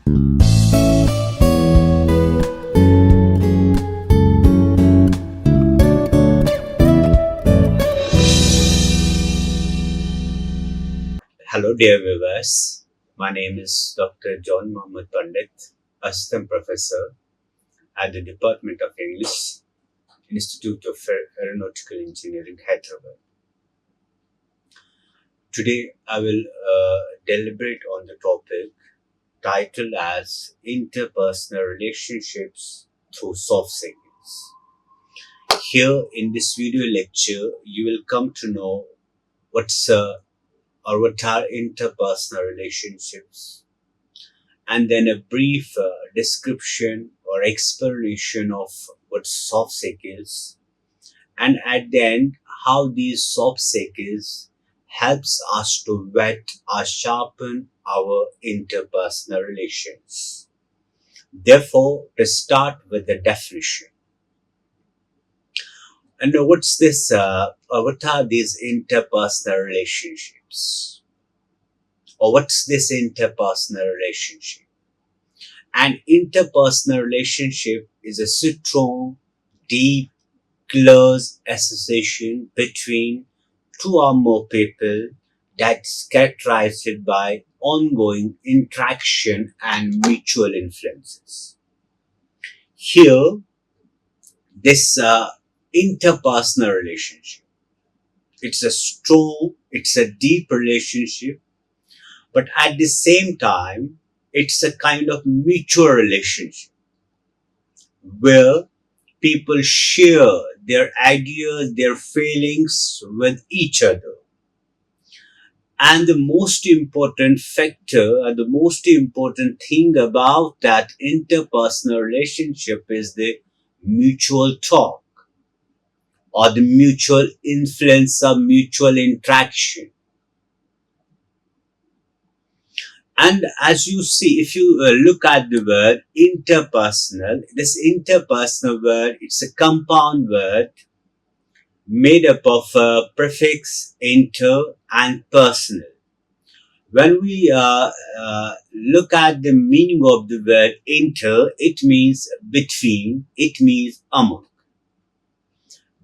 Hello, dear viewers. My name is Dr. John Mohmad Pandit, Assistant Professor at the Department of English, Institute of Aeronautical Engineering, Hyderabad. Today, I will deliberate on the topic titled as Interpersonal Relationships Through Soft Skills. Here in this video lecture, you will come to know what are interpersonal relationships, and then a brief description or explanation of what soft skills, and at the end how these soft skills helps us to vet or sharpen our interpersonal relations. Therefore, to start with the definition. And what are these interpersonal relationships? Or what's this interpersonal relationship? An interpersonal relationship is a strong, deep, close association between two or more people that's characterized by ongoing interaction and mutual influences. Here, this interpersonal relationship, it's a deep relationship, but at the same time, it's a kind of mutual relationship where people share their ideas, their feelings with each other. And the most important factor and the most important thing about that interpersonal relationship is the mutual talk or the mutual influence or mutual interaction. And as you see, if you look at the word interpersonal, this interpersonal word, it's a compound word made up of a prefix inter and personal. When we look at the meaning of the word inter, it means between, it means among.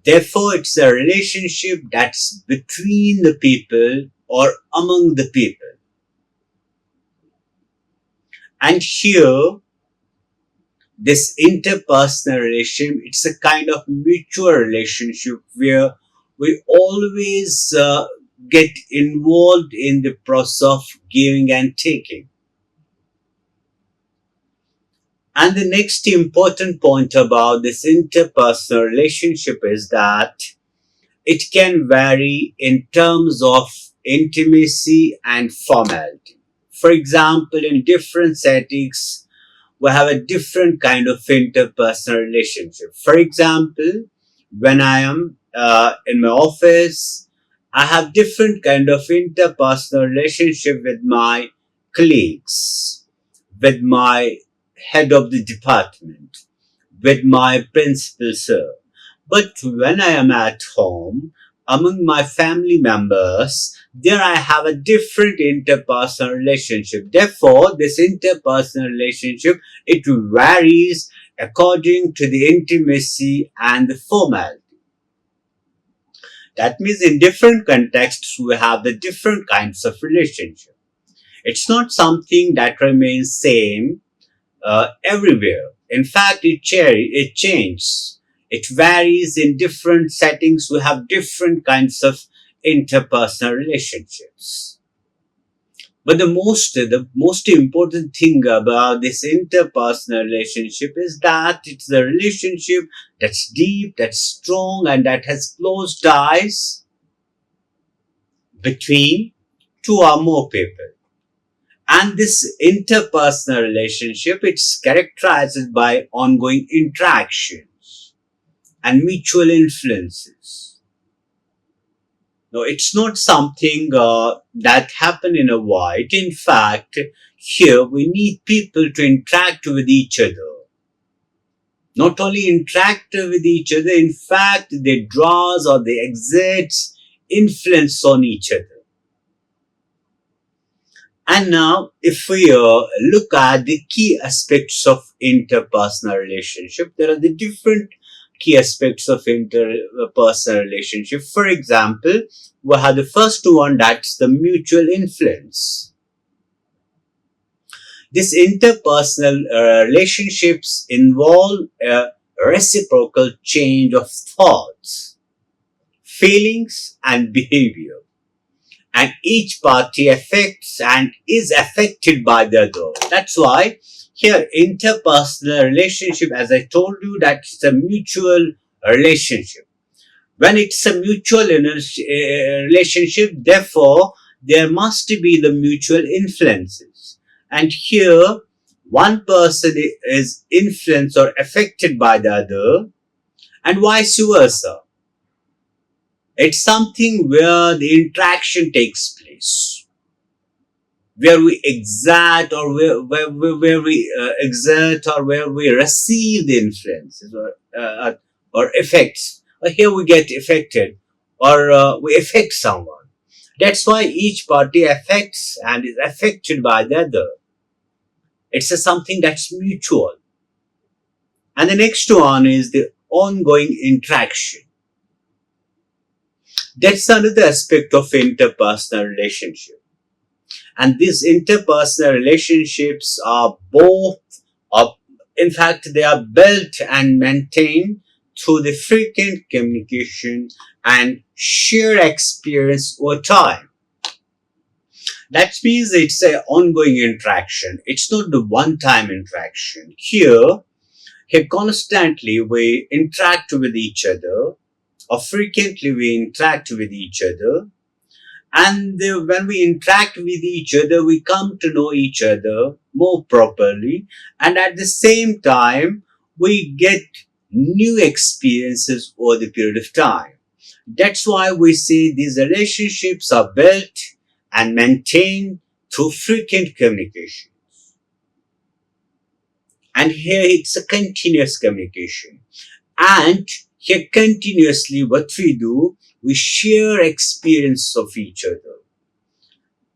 Therefore, it's a relationship that's between the people or among the people. And here, this interpersonal relationship, it's a kind of mutual relationship where we always get involved in the process of giving and taking. And the next important point about this interpersonal relationship is that it can vary in terms of intimacy and formality. For example, in different settings, we have a different kind of interpersonal relationship. For example, when I am in my office, I have different kind of interpersonal relationship with my colleagues, with my head of the department, with my principal sir. But when I am at home, among my family members, there I have a different interpersonal relationship. Therefore, this interpersonal relationship, it varies according to the intimacy and the formality. That means in different contexts, we have the different kinds of relationship. It's not something that remains same everywhere. In fact, it changes. It varies in different settings. We have different kinds of interpersonal relationships. But the most important thing about this interpersonal relationship is that it's a relationship that's deep, that's strong, and that has close ties between two or more people. And this interpersonal relationship, it's characterized by ongoing interactions and mutual influences. No, it's not something that happen in a void. In fact, here we need people to interact with each other. Not only interact with each other, in fact, they draws or they exerts influence on each other. And now, if we look at the key aspects of interpersonal relationship, there are the different key aspects of interpersonal relationship. For example, we have the first one, that's the mutual influence. These interpersonal relationships involve a reciprocal change of thoughts, feelings, and behavior, and each party affects and is affected by the other. That's why here interpersonal relationship, as I told you, that it's a mutual relationship. When it's a mutual relationship, therefore there must be the mutual influences. And here one person is influenced or affected by the other, and vice versa. It's something where the interaction takes place, where we exert or where we exert or where we receive the influences or effects. Or here we get affected or we affect someone. That's why each party affects and is affected by the other. It's something that's mutual. And the next one is the ongoing interaction. That's another aspect of interpersonal relationship. And these interpersonal relationships are both, are, in fact, they are built and maintained through the frequent communication and shared experience over time. That means it's an ongoing interaction. It's not the one-time interaction. Here constantly we interact with each other, or frequently we interact with each other, and when we interact with each other, we come to know each other more properly, and at the same time we get new experiences over the period of time. That's why we say these relationships are built and maintained through frequent communication. And here it's a continuous communication. And here continuously what we do, we share experience of each other.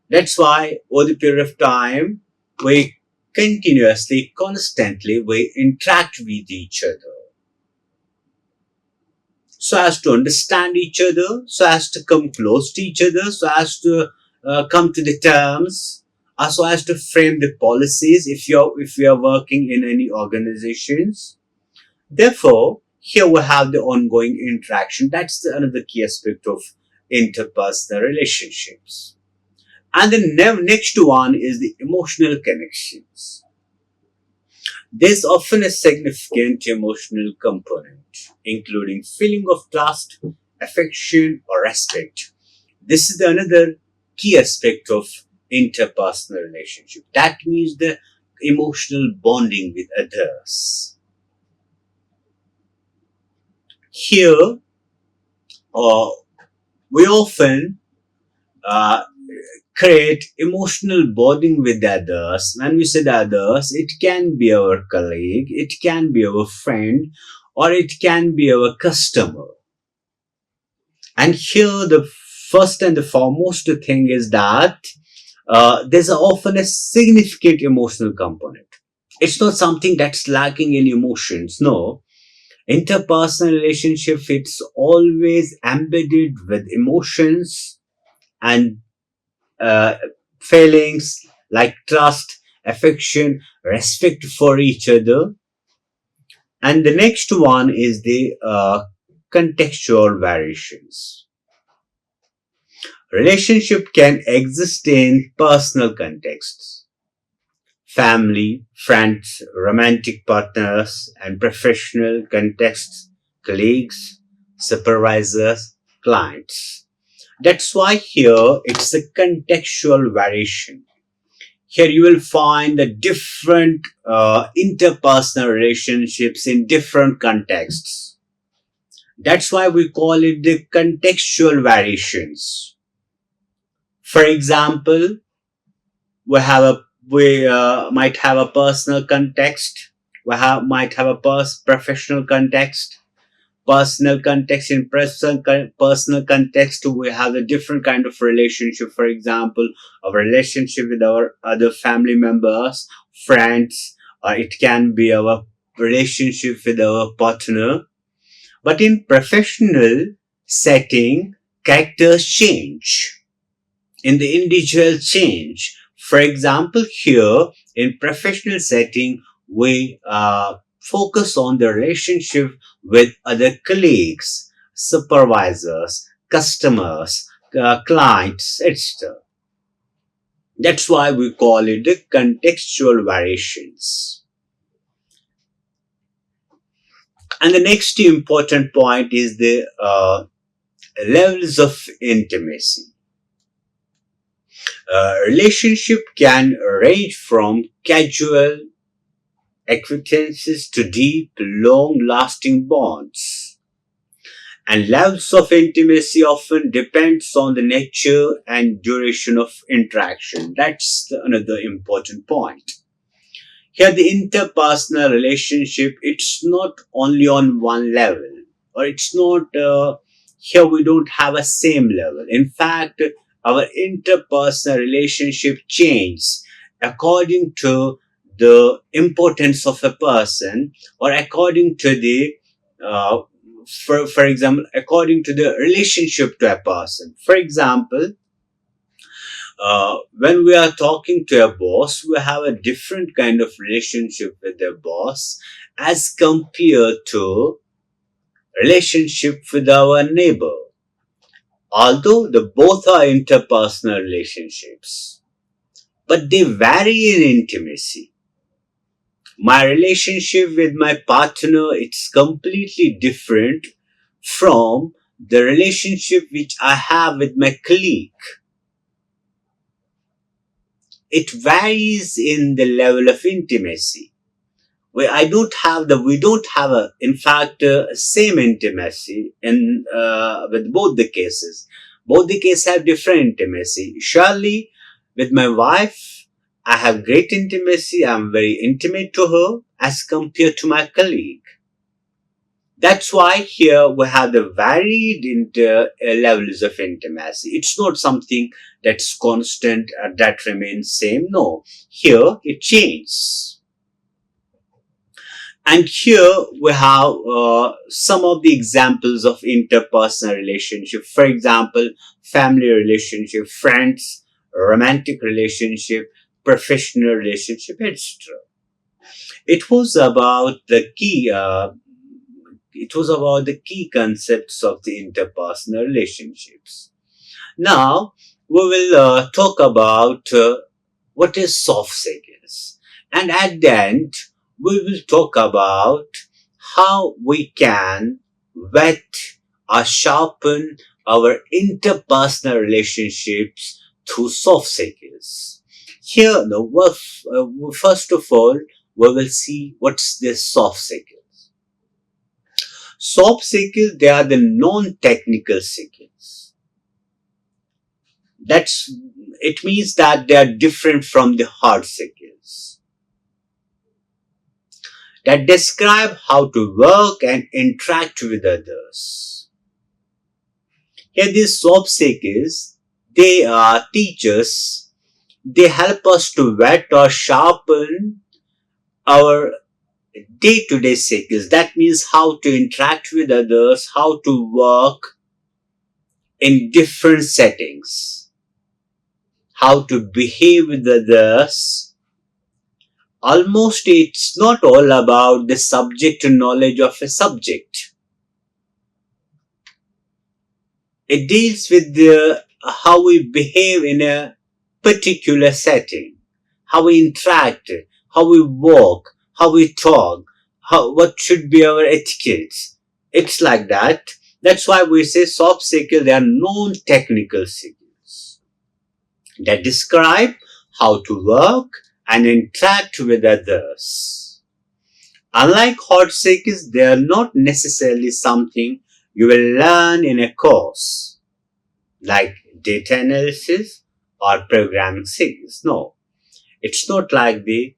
That's why over the period of time, we continuously, constantly, we interact with each other. So as to understand each other, so as to come close to each other, so as to come to the terms, so as to frame the policies if you are working in any organizations. Therefore, here we have the ongoing interaction. That's another key aspect of interpersonal relationships. And the next one is the emotional connections. There's often a significant emotional component, including feeling of trust, affection, or respect. This is another key aspect of interpersonal relationship. That means the emotional bonding with others. Here, uh, we often uh, create emotional bonding with others. When we say others, it can be our colleague, it can be our friend, or it can be our customer. And here, the first and the foremost thing is that there's often a significant emotional component. It's not something that's lacking in emotions. No, interpersonal relationship, it's always embedded with emotions and uh, feelings like trust, affection, respect for each other. And the next one is the contextual variations. Relationship can exist in personal contexts, family, friends, romantic partners, and professional contexts, colleagues, supervisors, clients. That's why here it's a contextual variation. Here you will find the different interpersonal relationships in different contexts. That's why we call it the contextual variations. For example, we might have a personal context. Might have a professional context, personal context. In personal context, we have a different kind of relationship. For example, our relationship with our other family members, friends, or it can be our relationship with our partner. But in professional setting, characters change. In the individual change. For example, here in professional setting, we focus on the relationship with other colleagues, supervisors, customers, clients, etc. That's why we call it the contextual variations. And the next important point is the levels of intimacy. Relationship can range from casual acquaintances to deep, long-lasting bonds. And levels of intimacy often depends on the nature and duration of interaction. That's another important point. Here, the interpersonal relationship, it's not only on one level, or it's not, here we don't have a same level. In fact, our interpersonal relationship changes according to the importance of a person, or according to the, uh, for example, according to the relationship to a person. For example, when we are talking to a boss, we have a different kind of relationship with the boss as compared to relationship with our neighbor. Although the both are interpersonal relationships, but they vary in intimacy. My relationship with my partner, it's completely different from the relationship which I have with my colleague. It varies in the level of intimacy. We don't have a, in fact, same intimacy in, with both the cases. Both the cases have different intimacy. Surely, with my wife, I have great intimacy. I'm very intimate to her as compared to my colleague. That's why here we have the varied levels of intimacy. It's not something that's constant, that remains same. No, here it changes. And here we have some of the examples of interpersonal relationship. For example, family relationship, friends, romantic relationship, professional relationship, etc. It was about the key. It was about the key concepts of the interpersonal relationships. Now we will talk about what is soft skills, and at the end we will talk about how we can vet or sharpen our interpersonal relationships through soft skills. Here, first of all, we will see what's this soft skill. Soft skills, they are the non-technical skills. That's, it means that they are different from the hard skills that describe how to work and interact with others. Here, these soft skills, they are teachers. They help us to vet or sharpen our day-to-day skills. That means how to interact with others, how to work in different settings, how to behave with others. Almost it's not all about the subject knowledge of a subject. It deals with how we behave in a particular setting, how we interact, how we walk, how we talk, what should be our etiquettes. It's like that. That's why we say soft skills, they are non-technical skills that describe how to work and interact with others. Unlike hard skills, they are not necessarily something you will learn in a course, like data analysis or programming skills. No, it's not like the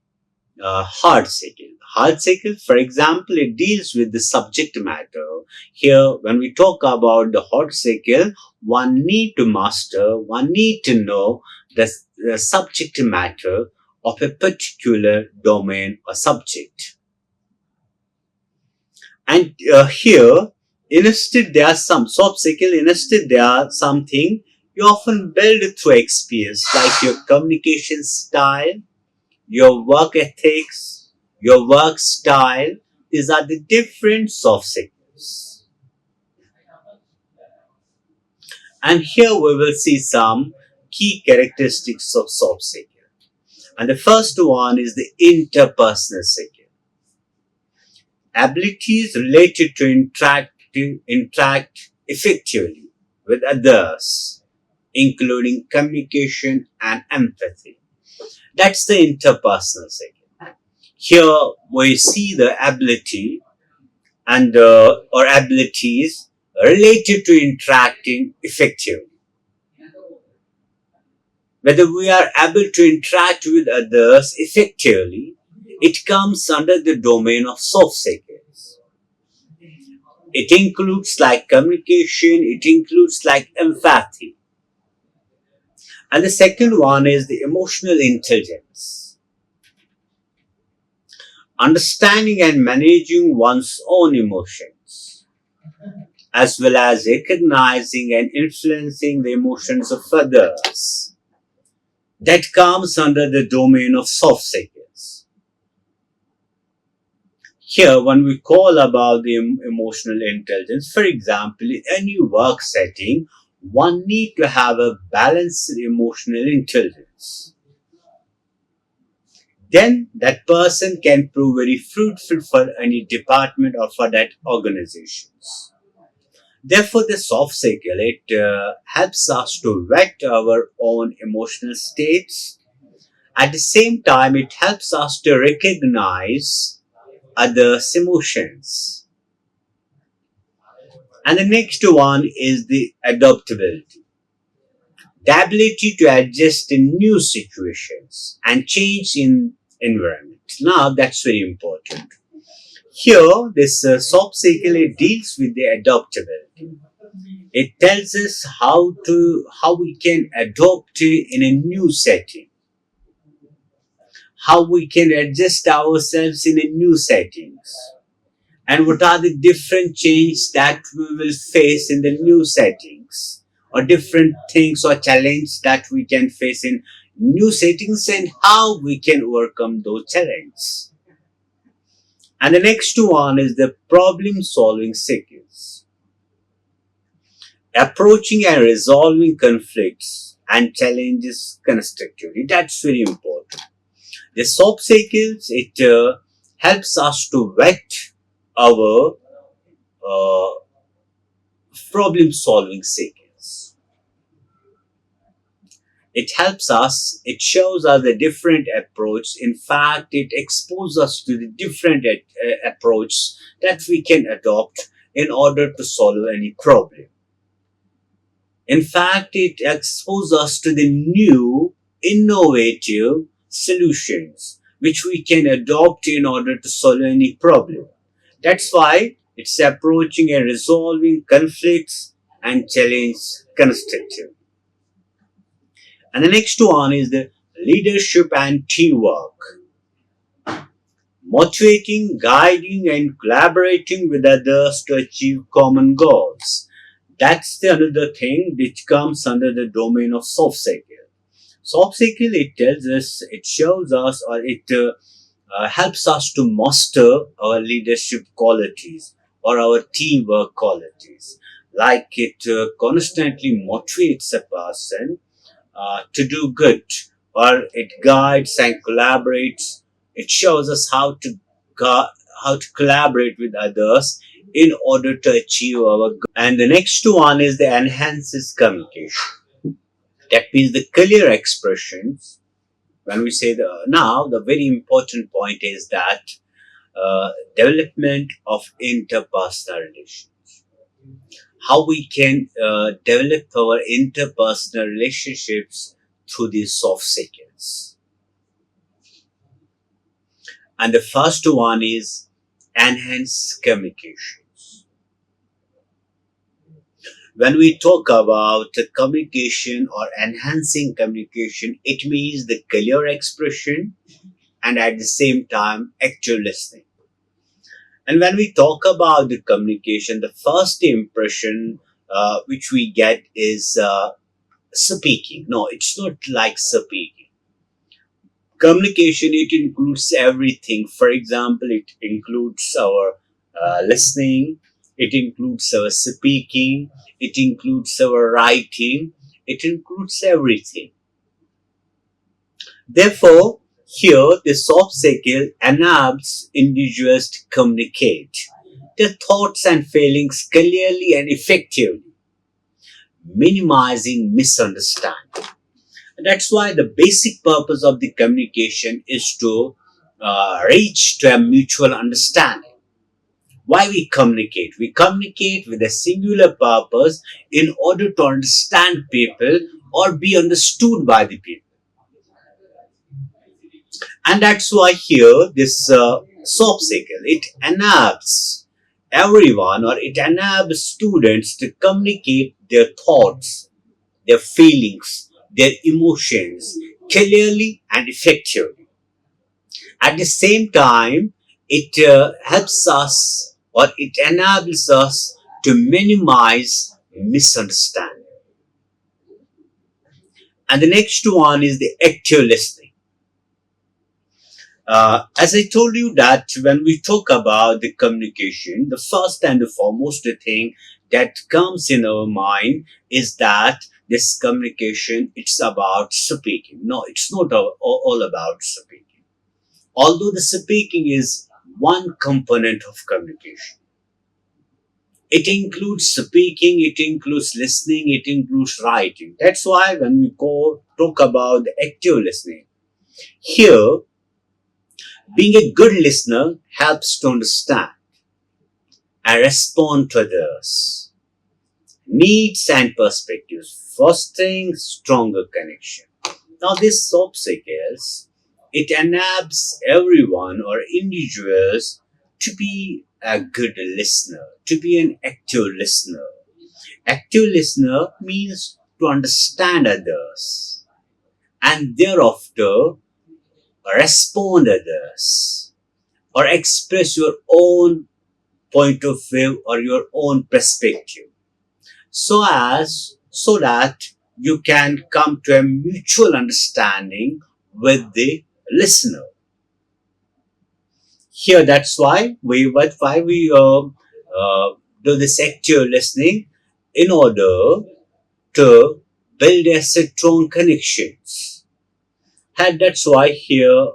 hard skill. Hard skill, for example, it deals with the subject matter. Here, when we talk about the hard skill, one need to master, one need to know the subject matter of a particular domain or subject. And here, instead, there are some soft skill. Instead, there are something you often build through experience, like your communication style, your work ethics, your work style. These are the different soft skills. And here we will see some key characteristics of soft skill. And the first one is the interpersonal skill. Abilities related to interact effectively with others, including communication and empathy. That's the interpersonal skill. Here we see the ability and or abilities related to interacting effectively. Whether we are able to interact with others effectively, it comes under the domain of soft skills. It includes like communication, it includes like empathy. And the second one is the emotional intelligence. Understanding and managing one's own emotions, as well as recognizing and influencing the emotions of others. That comes under the domain of soft skills. Here, when we call about the emotional intelligence, for example, in any work setting, one need to have a balanced emotional intelligence. Then that person can prove very fruitful for any department or for that organizations. Therefore, the soft skill, it helps us to vet our own emotional states. At the same time, it helps us to recognize others' emotions. And the next one is the adaptability. The ability to adjust in new situations and change in environment. Now, that's very important. Here, this soft skill, it deals with the adaptability. It tells us how we can adopt in a new setting, how we can adjust ourselves in a new settings, and what are the different changes that we will face in the new settings, or different things or challenges that we can face in new settings, and how we can overcome those challenges. And the next one is the problem solving skills. Approaching and resolving conflicts and challenges constructively. That's very important. The soft skills, it helps us to vet our uh, problem solving skills. It helps us, it shows us a different approach. In fact, it exposes us to the different approach that we can adopt in order to solve any problem. In fact, it exposes us to the new, innovative solutions which we can adopt in order to solve any problem. That's why it's approaching and resolving conflicts and challenge constructive. And the next one is the leadership and teamwork. Motivating, guiding, and collaborating with others to achieve common goals. That's the another thing which comes under the domain of soft skill. Soft skill, it tells us, it shows us, or it helps us to master our leadership qualities or our teamwork qualities. Like it constantly motivates a person to do good, or it guides and collaborates. It shows us how to collaborate with others in order to achieve our goal. And the next one is the enhances communication. That means the clear expressions. When we say the very important point is that development of interpersonal relations. How we can develop our interpersonal relationships through these soft skills. And the first one is enhance communications. When we talk about communication or enhancing communication, it means the clear expression and at the same time actual listening. And when we talk about the communication, the first impression which we get is speaking. No, it's not like speaking. Communication, it includes everything. For example, it includes our listening, it includes our speaking, it includes our writing, it includes everything. Therefore, here the soft skill enables individuals to communicate their thoughts and feelings clearly and effectively, minimizing misunderstanding. And that's why the basic purpose of the communication is to reach to a mutual understanding. Why we communicate? We communicate with a singular purpose in order to understand people or be understood by the people. And that's why here this soft skill, it enables everyone or it enables students to communicate their thoughts, their feelings, their emotions clearly and effectively. At the same time, it helps us or it enables us to minimize misunderstanding. And the next one is the active listening. As I told you that when we talk about the communication, the first and the foremost thing that comes in our mind is that this communication, it's about speaking. No, it's not all about speaking. Although the speaking is one component of communication. It includes speaking, it includes listening, it includes writing. That's why when we go talk about the active listening, here being a good listener helps to understand and respond to others' needs and perspectives, fostering stronger connection. Now, this soft skills, it enables everyone or individuals to be a good listener, to be an active listener. Active listener means to understand others and thereafter respond others or express your own point of view or your own perspective so that you can come to a mutual understanding with the listener. Here, that's why we do this active listening in order to build a strong connections. And that's why here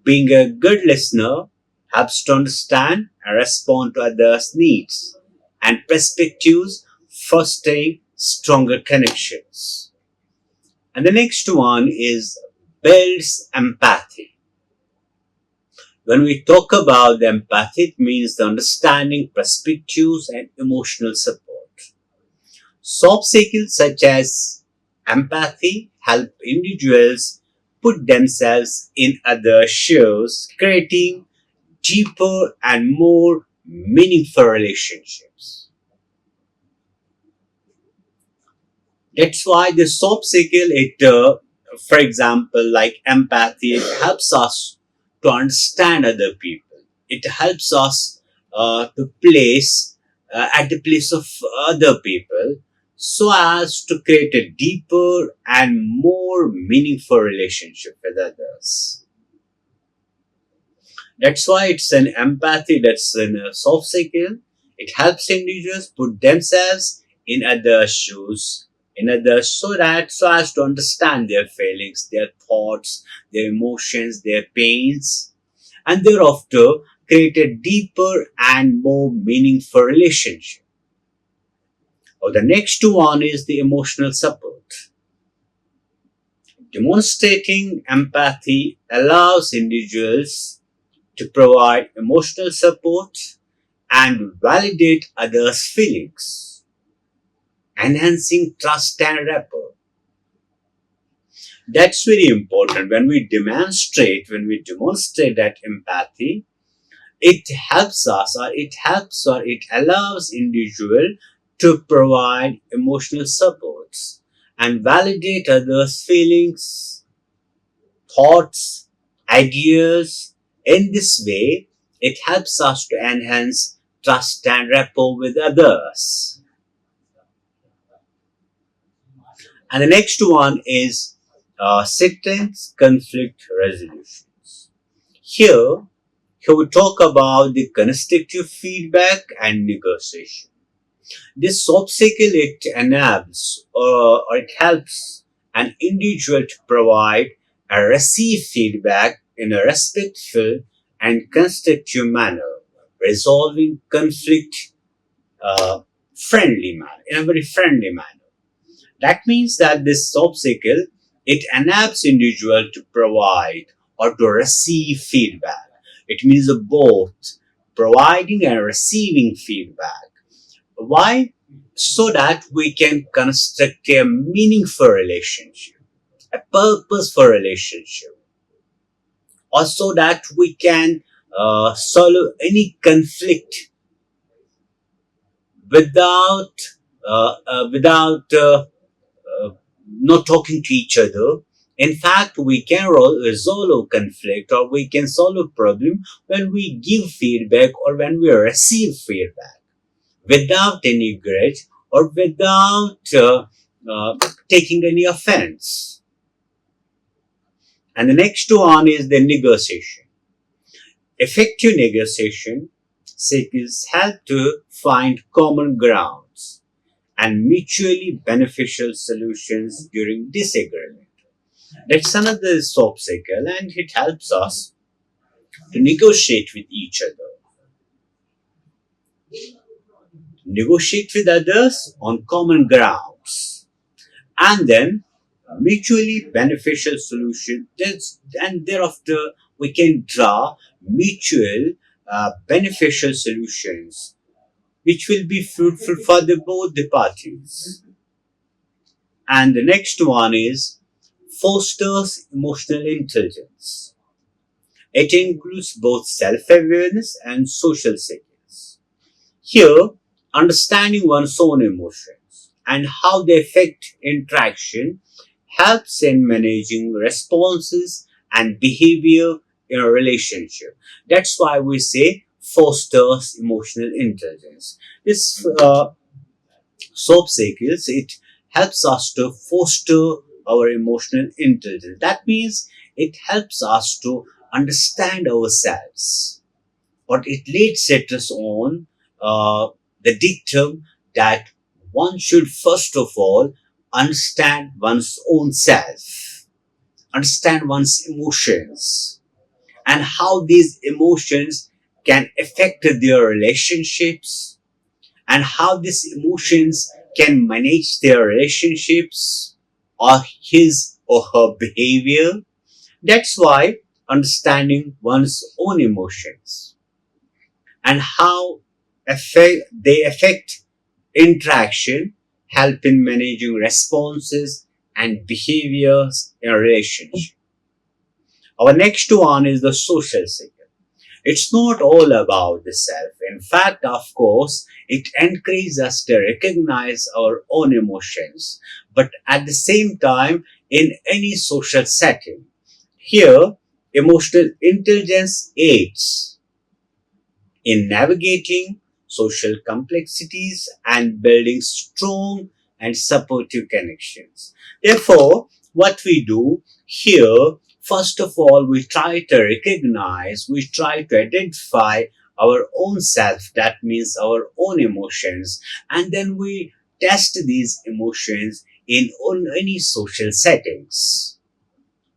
being a good listener helps to understand and respond to others' needs and perspectives, fostering stronger connections. And the next one is builds empathy. When we talk about empathy, it means the understanding perspectives and emotional support. Soft skills such as empathy help individuals put themselves in other shoes, creating deeper and more meaningful relationships. That's why the soft skill, for example, like empathy, it helps us to understand other people. It helps us to place at the place of other people so as to create a deeper and more meaningful relationship with others. That's why it's an empathy, that's in a soft skill. It helps individuals put themselves in others' shoes, in others, so as to understand their feelings, their thoughts, their emotions, their pains, and thereafter create a deeper and more meaningful relationship. Or the next one is the emotional support. Demonstrating empathy allows individuals to provide emotional support and validate others' feelings, enhancing trust and rapport. That's very important. When we demonstrate that empathy, it allows individual to provide emotional supports and validate others' feelings, thoughts, ideas. In this way, it helps us to enhance trust and rapport with others. And the next one is sentence conflict resolutions. Here, here we talk about the constructive feedback and negotiation. This soft cycle it enables or it helps an individual to provide and receive feedback in a respectful and constructive manner, resolving conflict friendly manner in a very friendly manner. That means that this soft cycle it enables individual to provide or to receive feedback. It means both providing and receiving feedback. Why? So that we can construct a meaningful relationship, a purposeful relationship, or so that we can solve any conflict without without not talking to each other. In fact, we can resolve conflict or we can solve a problem when we give feedback or when we receive feedback without any grudge or without taking any offense. And the next one is the negotiation. Effective negotiation seeks help to find common grounds and mutually beneficial solutions during disagreement. That's another soft cycle and it helps us to negotiate with each other. Negotiate with others on common grounds and then mutually beneficial solution. And thereafter we can draw mutual beneficial solutions which will be fruitful for both the parties. And the next one is fosters emotional intelligence. It includes both self-awareness and social skills. Here, understanding one's own emotions and how they affect interaction helps in managing responses and behavior in a relationship. That's why we say fosters emotional intelligence. This soap cycles it helps us to foster our emotional intelligence. That means it helps us to understand ourselves, but it leads us on the dictum that one should first of all understand one's own self, understand one's emotions, and how these emotions can affect their relationships, and how these emotions can manage their relationships or his or her behavior. That's why understanding one's own emotions and how they affect interaction help in managing responses and behaviors in a relationship. Our next one is the social cycle. It's not all about the self. In fact, of course, it encourages us to recognize our own emotions, but at the same time, in any social setting. Here, emotional intelligence aids in navigating social complexities and building strong and supportive connections. Therefore, what we do here, first of all, we try to identify our own self, that means our own emotions, and then we test these emotions in on any social settings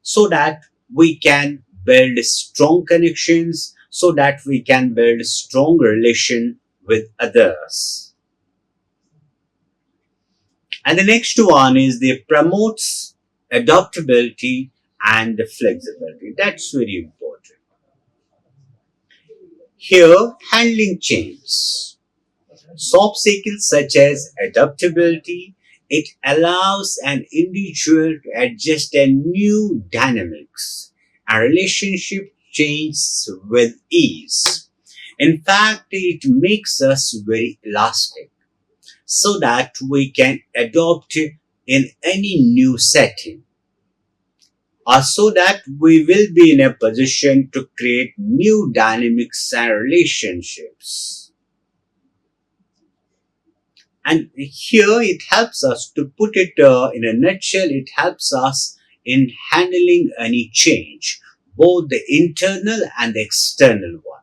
so that we can build strong connections, so that we can build strong relation with others. And the next one is they promotes adaptability and flexibility. That's very important. Here, handling change. Soft skills such as adaptability It allows an individual to adjust a new dynamics. A relationship changes with ease. In fact, it makes us very elastic so that we can adopt in any new setting, or so that we will be in a position to create new dynamics and relationships. And here it helps us to put it in a nutshell, it helps us in handling any change, both the internal and the external one.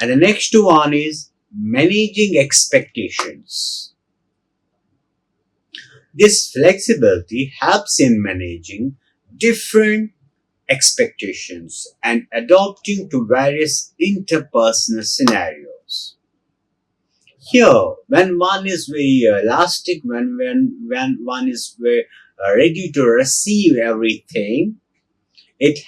And the next one is managing expectations. This flexibility helps in managing different expectations and adapting to various interpersonal scenarios. Here, when one is very elastic, when one is very ready to receive everything, it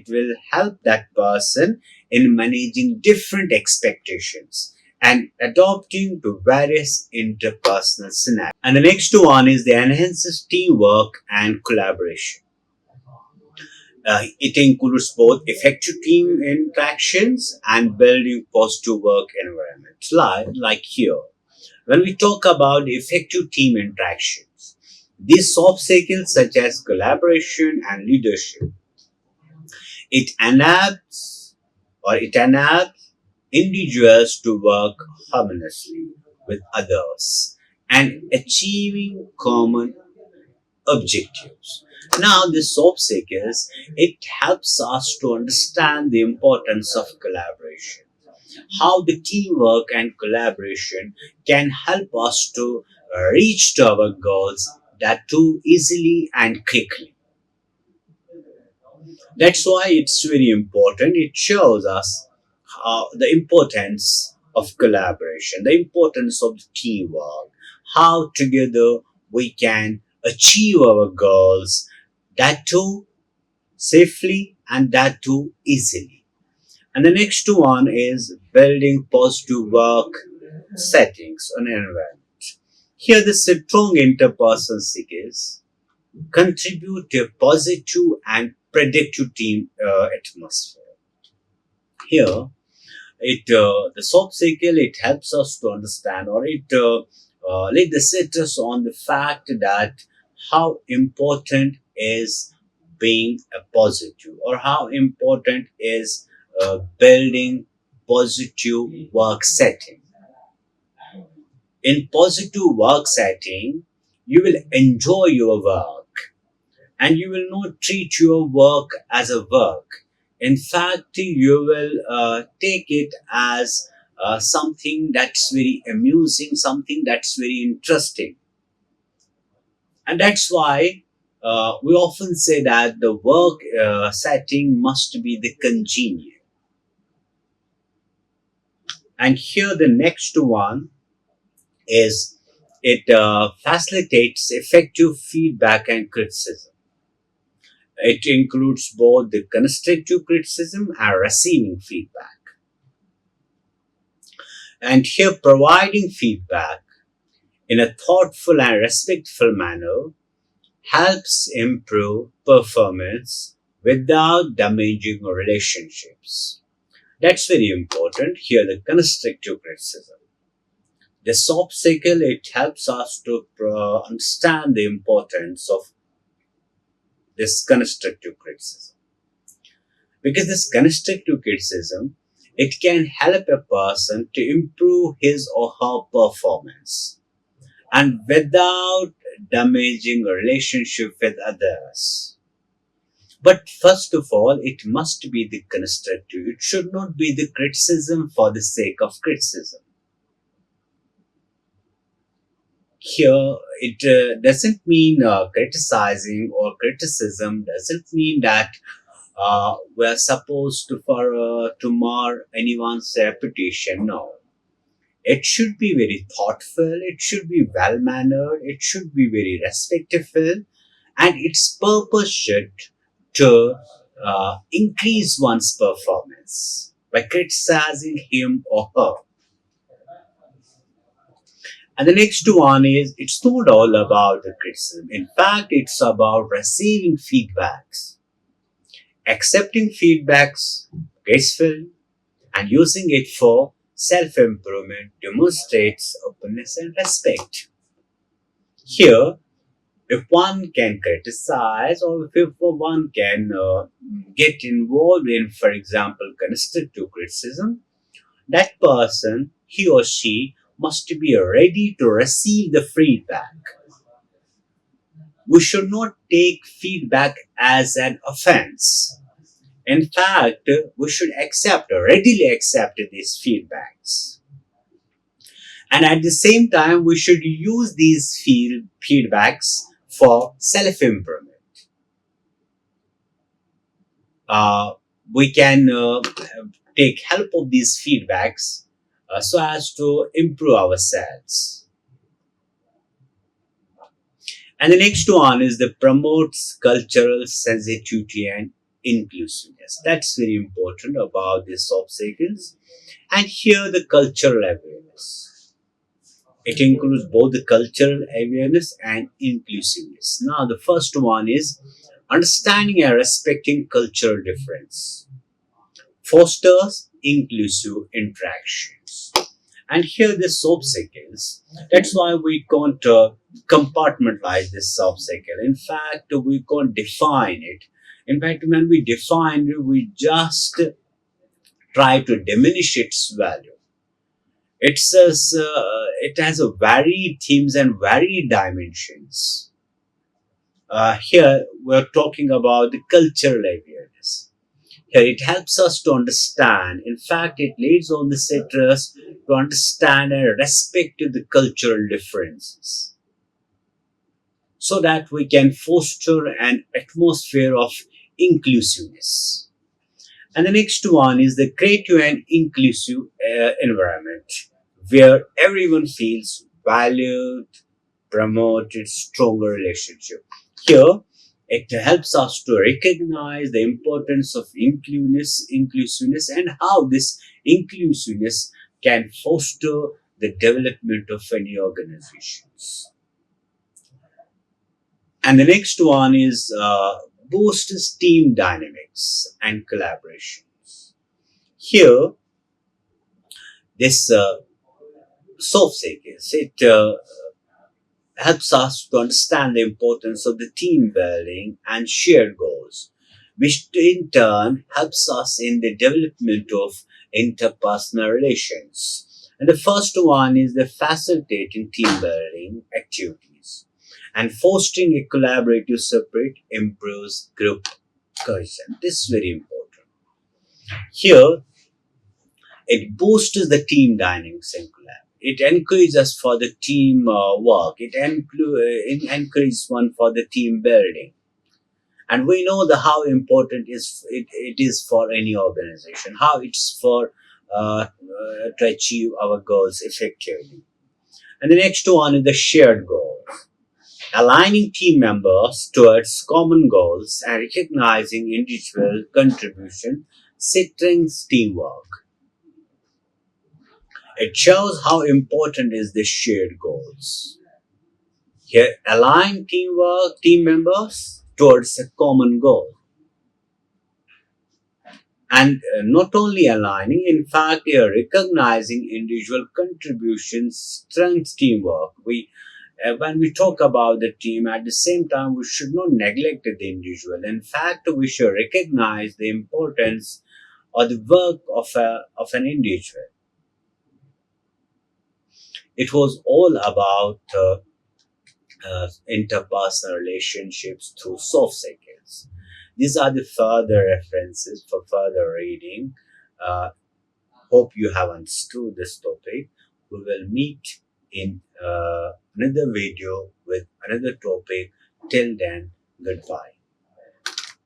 will help that person in managing different expectations and adapting to various interpersonal scenarios. And the next one is the enhances teamwork and collaboration. It includes both effective team interactions and building positive work environments. Like here, when we talk about effective team interactions, these soft skills such as collaboration and leadership, it enables individuals to work harmoniously with others and achieving common objectives. Now, the soft skills, it helps us to understand the importance of collaboration, how the teamwork and collaboration can help us to reach to our goals that too easily and quickly. That's why it's very important. It shows us the importance of collaboration, the importance of teamwork, how together we can achieve our goals, that too safely and that too easily. And the next one is building positive work settings and environment. Here, the strong interpersonal skills contribute to a positive and predictive team atmosphere. Here, it the soft cycle, it helps us to understand, or it let the set us on the fact that how important is being a positive, or how important is building positive work setting. In positive work setting, you will enjoy your work and you will not treat your work as a work. In fact, you will take it as something that's very amusing, something that's very interesting. And that's why we often say that the work setting must be the congenial. And here, the next one is it facilitates effective feedback and criticism. It includes both the constructive criticism and receiving feedback. And here, providing feedback in a thoughtful and respectful manner helps improve performance without damaging relationships. That's very important. Here, the constructive criticism. The soft cycle, it helps us to understand the importance of this constructive criticism. Because this constructive criticism, it can help a person to improve his or her performance and without damaging a relationship with others. But first of all, it must be the constructive. It should not be the criticism for the sake of criticism. Here, it doesn't mean criticizing, or criticism doesn't mean that we're supposed to to mar anyone's reputation. No, it should be very thoughtful. It should be well mannered. It should be very respectful, and its purpose should to increase one's performance by criticizing him or her. And the next one is it's not all about the criticism. In fact, it's about receiving feedbacks, accepting feedbacks gracefully, and using it for self improvement demonstrates openness and respect. Here, if one can criticize or if one can get involved in, for example, constructive criticism, that person, he or she, must be ready to receive the feedback. We should not take feedback as an offense. In fact, we should readily accept these feedbacks. And at the same time, we should use these feedbacks for self improvement. Uh, we can take help of these feedbacks so as to improve ourselves. And the next one is the promotes cultural sensitivity and inclusiveness. That's very important about these soft cycles. And here the cultural awareness. It includes both the cultural awareness and inclusiveness. Now the first one is understanding and respecting cultural difference. Fosters inclusive interactions. And here the soap cycles. That's why we can't compartmentalize this soap cycle. In fact, we can't define it. In fact, when we define it, we just try to diminish its value. It has a varied themes and varied dimensions. Here we're talking about the cultural awareness. Here it helps us to understand. In fact, it lays on the citrus to understand and respect the cultural differences so that we can foster an atmosphere of inclusiveness. And the next one is the creative and inclusive environment where everyone feels valued, promoted, stronger relationship. Here, it helps us to recognize the importance of inclusiveness and how this inclusiveness can foster the development of any organizations. And the next one is boosts team dynamics and collaborations. Here, this soft skills, it helps us to understand the importance of the team building and shared goals, which in turn helps us in the development of interpersonal relations. And the first one is the facilitating team building activities and fostering a collaborative spirit improves group cohesion. This is very important. Here, it boosts the team dynamics and collab. It encourages for the team work. It encourages one for the team building. And we know the how important it is for any organization, how it's for to achieve our goals effectively. And the next one is the shared goal. Aligning team members towards common goals and recognizing individual contribution strengthens teamwork. It shows how important is the shared goals. Here, align team members towards a common goal. And not only aligning, in fact, here recognizing individual contributions strengthens teamwork. When we talk about the team, at the same time, we should not neglect the individual. In fact, we should recognize the importance of the work of an individual. It was all about interpersonal relationships through soft cycles. These are the further references for further reading. Hope you have understood this topic. We will meet in another video with another topic. Till then, goodbye.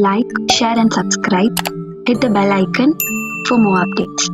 Like, share and subscribe. Hit the bell icon for more updates.